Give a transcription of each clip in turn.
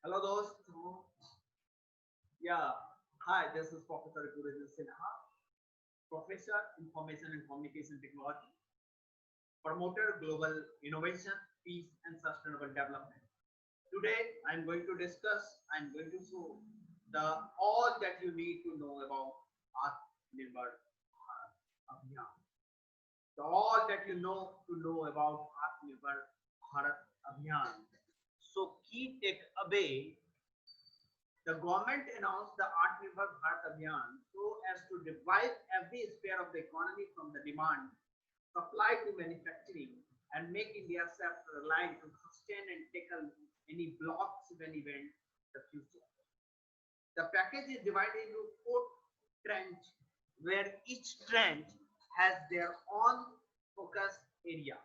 Hello, दोस्त. Yeah. Hi, this is Professor Gurujit Sinha, Professor Information and Communication Technology, promoter global innovation, peace, and sustainable development. Today, I'm going to show the all that you need to know about Atmanirbhar Bharat Abhiyan. The all that you know about Atmanirbhar Bharat Abhiyan. So, key take away. The government announced the Atmanirbhar Bharat Abhiyan so as to divide every sphere of the economy from the demand, supply to manufacturing, and make India self-reliant to sustain and tackle any blocks when event the future. The package is divided into four tranches, where each tranche has their own focus area.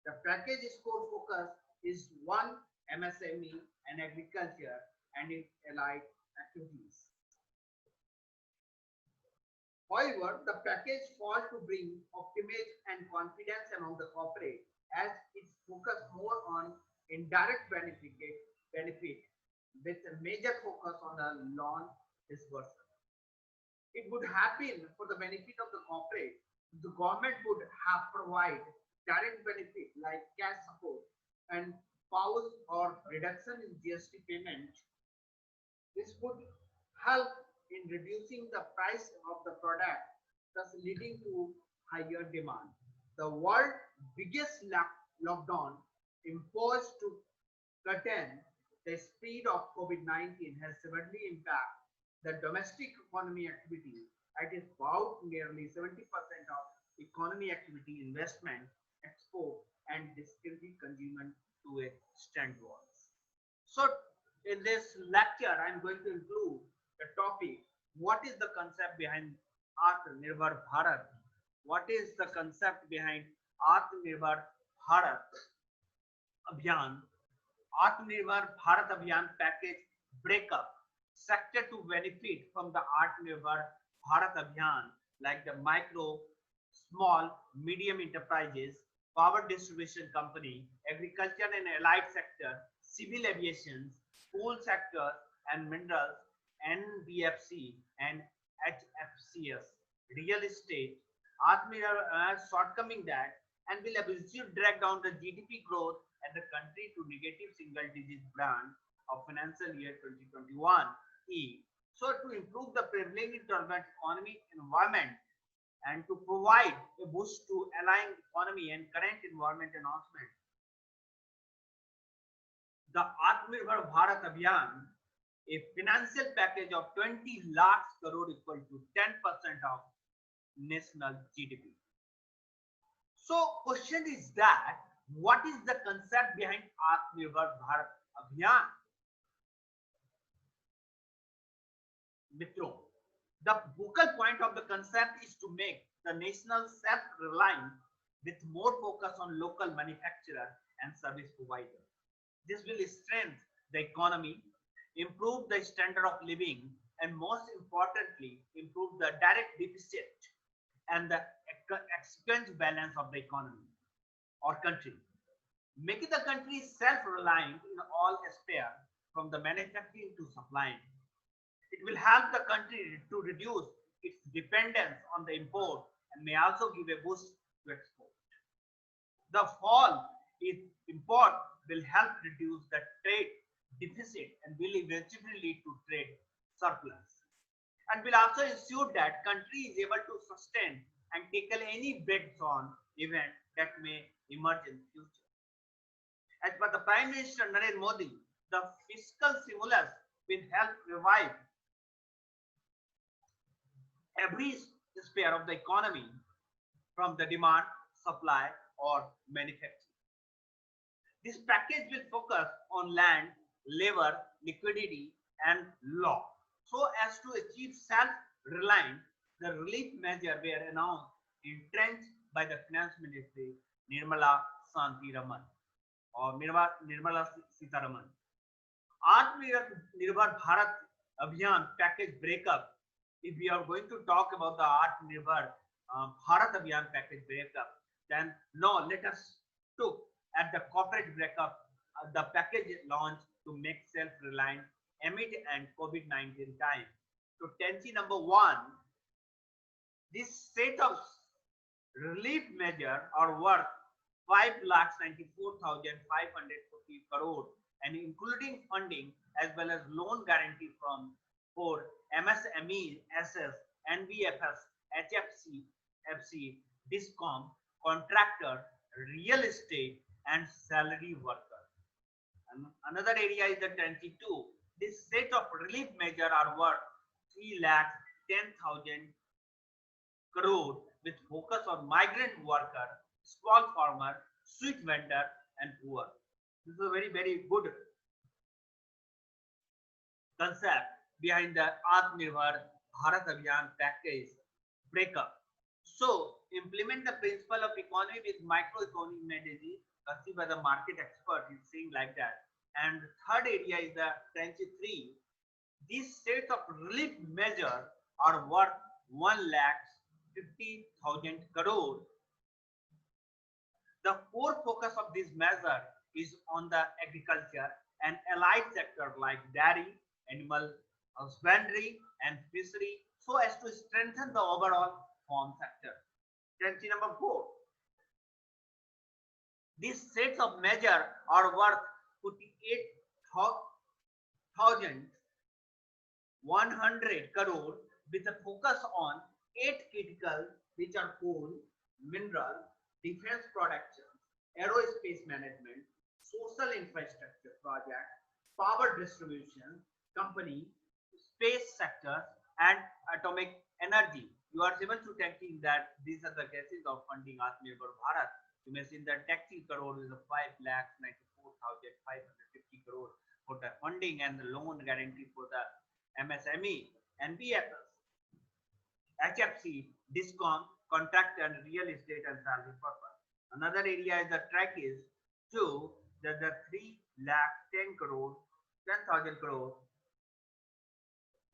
The package's core focus is one MSME and agriculture and its allied activities. However, the package failed to bring optimism and confidence among the corporate as it focused more on indirect benefit with a major focus on the loan disbursement. It would happen for the benefit of the corporate. The government would have provide direct benefit like cash support and pause or reduction in GST payment. This would help in reducing the price of the product, thus leading to higher demand. The world's biggest lockdown imposed to curtail the spread of COVID-19 has severely impacted the domestic economy activity. It is about nearly 70% of economy activity, investment, export, and discretionary consumer to a standards. So, in this lecture, I'm going to include the topic: what is the concept behind Atmanirbhar Bharat? What is the concept behind Atmanirbhar Bharat Abhiyan? Atmanirbhar Bharat Abhiyan package breakup. Sector to benefit from the Atmanirbhar Bharat Abhiyan, like the micro, small, medium enterprises, power distribution company, agriculture and allied sector, civil aviation, coal sector and minerals, NBFC and HFCS, real estate, Atmanirbhar shortcoming that and will eventually drag down the GDP growth and the country to negative single digit brand of financial year 2021 E. So to improve the prevailing turbulent economic environment and to provide a boost to align economy and current environment announcement, the Atmanirbhar Bharat Abhiyan, a financial package of 20 lakhs crore equal to 10% of national GDP. So question is that what is the concept behind Atmanirbhar Bharat Abhiyan? Mitro, the focal point of the concept is to make the national self-reliant with more focus on local manufacturer and service provider. This will strengthen the economy, improve the standard of living, and most importantly, improve the direct deficit and the expense balance of the economy or country, making the country self-reliant in all aspects from the manufacturing to supplying. It will help the country to reduce its dependence on the import and may also give a boost to export. The fall in import will help reduce the trade deficit and will eventually lead to trade surplus and will also ensure that country is able to sustain and tackle any breaks on event that may emerge in the future. As per the Prime Minister Narendra Modi, the fiscal stimulus will help revive every sphere of the economy from the demand, supply, or manufacturing. This package will focus on land, labor, liquidity, and law. So as to achieve self-reliance, the relief measures were announced entrenched by the Finance Ministry Nirmala Santiraman or Nirmala Sitaraman. Atmanirbhar Bharat Abhiyan package breakup. If we are going to talk about the Atmanirbhar Bharat Abhiyan package breakup, then no, let us look at the corporate breakup the package launched to make self-reliant amid and COVID-19 time. So tendency number one, this set of relief measure are worth 5,94,540 crore and including funding as well as loan guarantee from for MSME, SS, NBFS, HFC, FC, DISCOM, contractor, real estate, and salary worker. And another area is the 22. This set of relief measure are worth 3,10,000 crore with focus on migrant worker, small farmer, street vendor, and poor. This is a very good concept behind the Atmanirbhar Bharat Abhiyan package breakup. So, implement the principle of economy with microeconomic strategy conceived by the market expert is saying like that. And third area is the 23. These sets of relief measure are worth 1,50,000 crore. The core focus of this measure is on the agriculture and allied sector like dairy, animal husbandry, and fishery, so as to strengthen the overall farm sector. Tendency number 4. These sets of measures are worth 48,100 crore with a focus on 8 critical, which are coal, mineral, defense production, aerospace management, social infrastructure project, power distribution company, space sector, and atomic energy. You are able to thinking that these are the cases of funding Atmanirbhar Bharat. You may see that taxi crore is a 5,94,550 crore for the funding and the loan guarantee for the MSME, NBFS, HFC, DISCOM, contract and real estate and salary purpose. Another area is the track is 2, that the 3,10,000 crore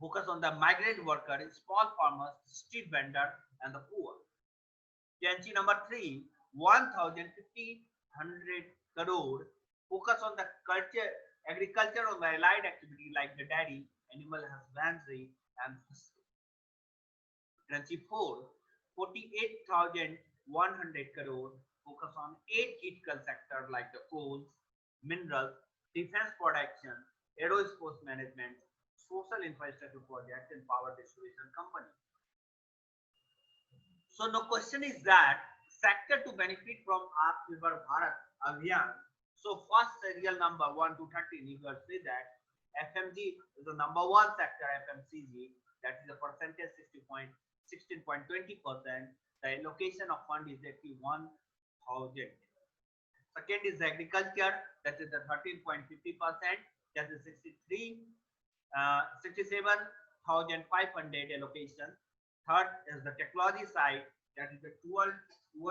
focus on the migrant worker, small farmers, street vendor, and the poor. Tendency number 3, 1,500 crore focus on the culture, agriculture or the allied activity like the dairy, animal husbandry, and fishery. Tendency 4, 48,100 crore focus on 8 critical sectors like the coals, minerals, defense production, aerospace management, social infrastructure project, and power distribution company. So the question is that sector to benefit from Atmanirbhar Bharat Abhiyan. So first serial number 1 to 13, you will say that FMG is the number 1 sector, FMCG, that is the percentage 16.20%. The allocation of fund is 81,000. Second is agriculture, that is the 13.50%, that is 67,500 allocation. Third is the technology side, that is the 12.20%,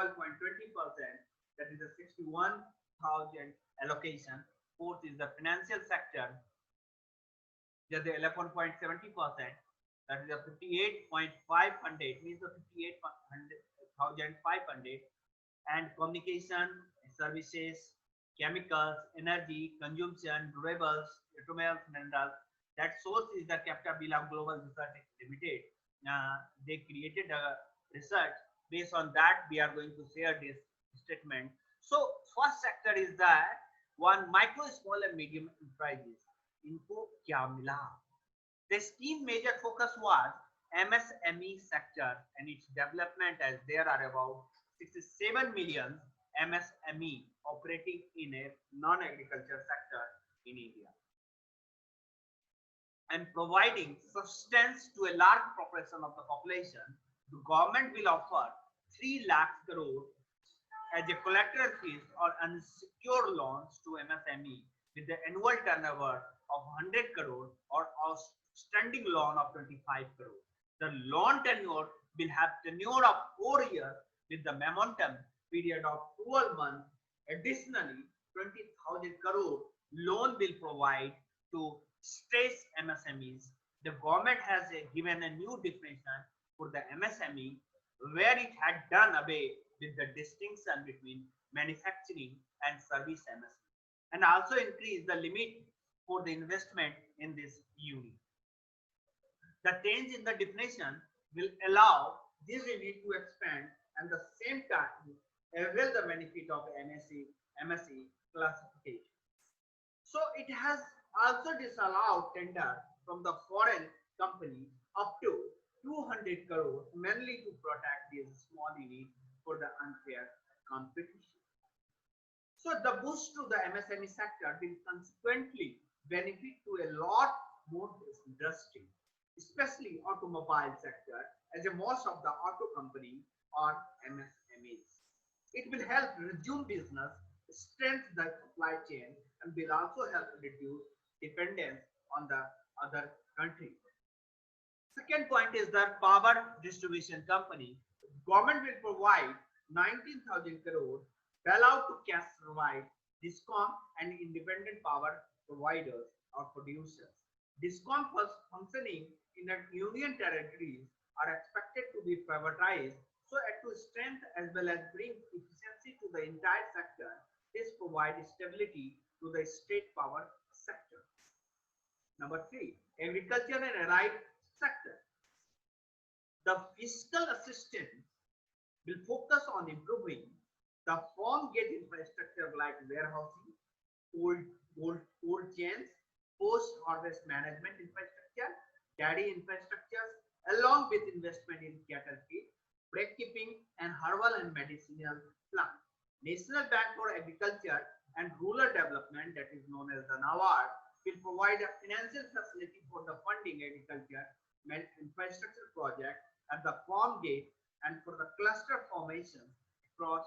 that is the 61,000 allocation. Fourth is the financial sector, that is the 11.70%, that is the 58,500, means the 58,500, and communication, services, chemicals, energy, consumption, durables, automobiles, minerals. That source is the Captabila Global Research Limited. They created a research. Based on that, we are going to share this statement. So, first sector is that one micro, small, and medium enterprises. Info kya mila? The scheme major focus was MSME sector and its development, as there are about 67 million MSME operating in a non-agriculture sector in India, and providing substance to a large proportion of the population. The government will offer 3 lakh crore as a collateral fees or unsecured loans to MSME with the annual turnover of 100 crore or outstanding loan of 25 crore. The loan tenure will have tenure of 4 years with the momentum period of 12 months. Additionally, 20,000 crore loan will provide to stressed MSMEs. The government has given a new definition for the MSME, where it had done away with the distinction between manufacturing and service MSME. and also increase the limit for the investment in this unit. The change in the definition will allow this unit to expand and the same time avail the benefit of MSE classification. So it has also disallowed tender from the foreign company up to 200 crores, mainly to protect these small units for the unfair competition. So the boost to the MSME sector will consequently benefit to a lot more industry, especially automobile sector, as a most of the auto company are MSMEs. It will help resume business, strengthen the supply chain, and will also help reduce dependence on the other countries. Second point is the power distribution company. Government will provide 19,000 crore bailout to cash provide DISCOM and independent power providers or producers. DISCOM functioning in the union territories are expected to be privatized so as to strengthen as well as bring efficiency to the entire sector. This provides stability to the state power sector. Number 3, agriculture and allied sector. The fiscal assistance will focus on improving the farm gate infrastructure like warehousing, cold chains, post-harvest management infrastructure, dairy infrastructure, along with investment in cattle feed, bread keeping, and herbal and medicinal plants. National Bank for Agriculture and Rural Development, that is known as the NABARD, will provide a financial facility for the funding agriculture infrastructure project at the farm gate and for the cluster formation across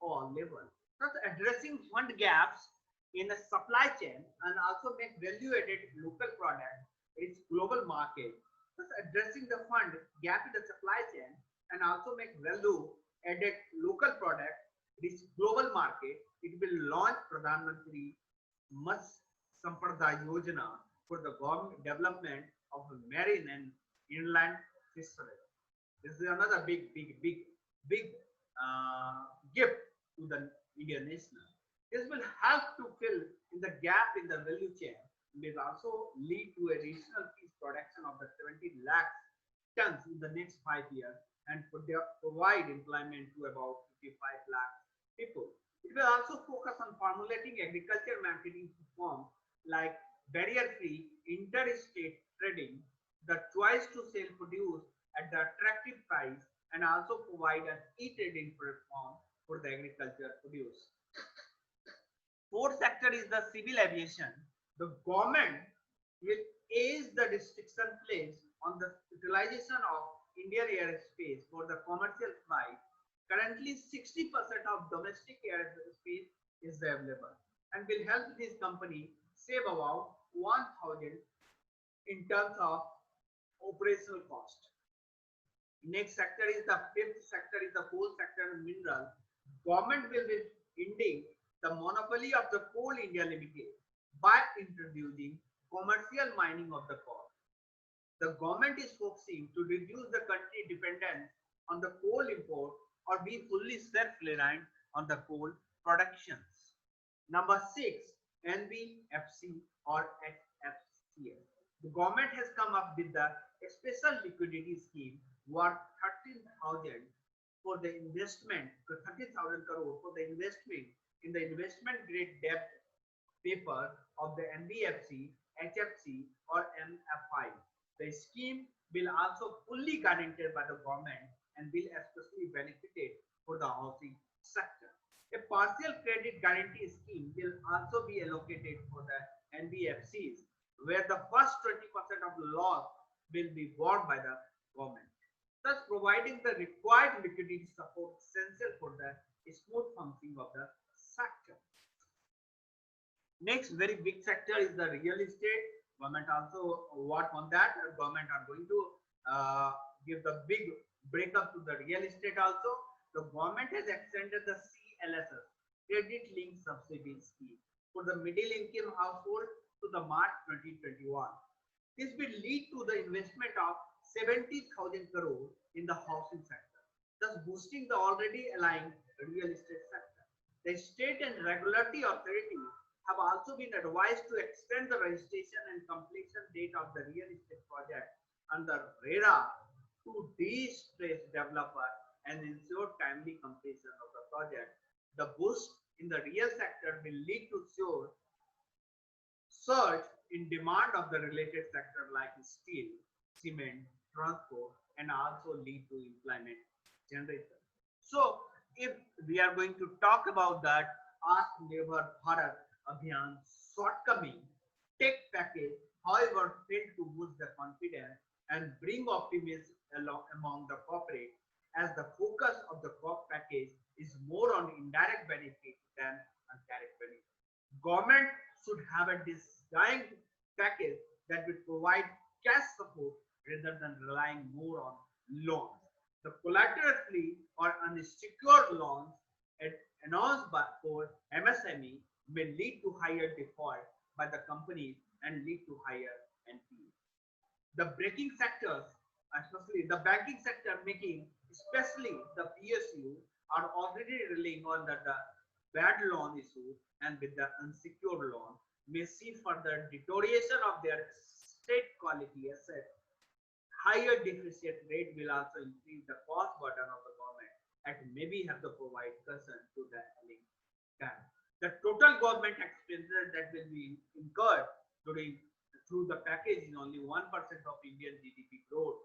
all levels. Thus addressing fund gaps in the supply chain and also make value-added local product its global market. Thus addressing the fund gap in the supply chain and also make value-added local product its global market. It will launch Pradhan Mantri Matsya Sampada Yojana for the government development of marine and inland fisheries. This is another big gift to the Indian nation. This will help to fill in the gap in the value chain. It will also lead to additional fish production of the 70 lakh tons in the next 5 years and provide employment to about 55 lakh people. It will also focus on formulating agriculture marketing reforms like barrier-free interstate trading, the choice to sell produce at the attractive price, and also provide an e-trading platform for the agriculture produce. Fourth sector is the civil aviation. The government will ease the restriction placed on the utilization of Indian airspace for the commercial flight. Currently, 60% of domestic airspace is available and will help this company save about 1,000 in terms of operational cost. Next sector is the fifth sector is the coal sector and mineral. Government will be ending the monopoly of the Coal India Limited by introducing commercial mining of the coal. The government is focusing to reduce the country dependence on the coal import or be fully self-reliant on the coal productions. Number 6, NBFC or HFCL. The government has come up with the special liquidity scheme worth 13,000 for the investment, 13,000 crore for the investment in the investment grade debt paper of the NBFC, HFC or MFI. The scheme will also fully guaranteed by the government and will especially benefit for the housing sector. A partial credit guarantee scheme will also be allocated for the NBFCs, where the first 20% of the loss will be borne by the government, thus providing the required liquidity support essential for the smooth functioning of the sector. Next very big sector is the real estate. Government also work on that. Government are going to give the big breakup to the real estate also. The government has extended the CLSS, Credit Linked Subsidy Scheme, for the middle income household to the March 2021. This will lead to the investment of 70,000 crore in the housing sector, thus boosting the already aligned real estate sector. The state and regulatory authorities have also been advised to extend the registration and completion date of the real estate project under RERA to de-stress developer and ensure timely completion of the project. The boost in the real sector will lead to surge in demand of the related sector like steel, cement, transport, and also lead to employment generation. So, if we are going to talk about that Atmanirbhar Bharat Abhiyan shortcoming, tech package, however, failed to boost the confidence and bring optimism among the corporate, as the focus of the COP package is more on indirect benefit than on direct benefit. Government should have a designed package that would provide cash support rather than relying more on loans. The collateral-free or unsecured loans announced by for MSME may lead to higher default by the companies and lead to higher NPA. The banking sectors, especially the banking sector, making especially the PSU, are already relying on the bad loan issue, and with the unsecured loan may see further deterioration of their state quality assets. Higher deficit rate will also increase the cost burden of the government and maybe have to provide cushion to the ailing bank. The total government expenditure that will be incurred during through the package is only 1% of Indian GDP growth.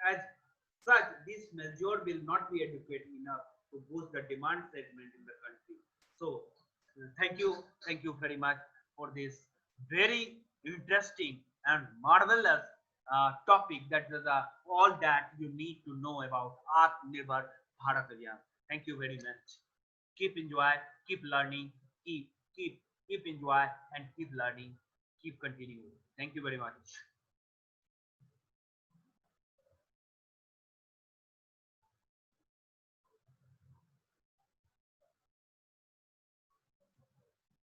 As such, this measure will not be adequate enough to boost the demand segment in the country. So, thank you very much for this very interesting and marvelous topic. That is all that you need to know about Atmanirbhar Bharat Abhiyan. Thank you very much. Keep enjoy, keep learning, keep enjoy and keep learning, keep continuing. Thank you very much.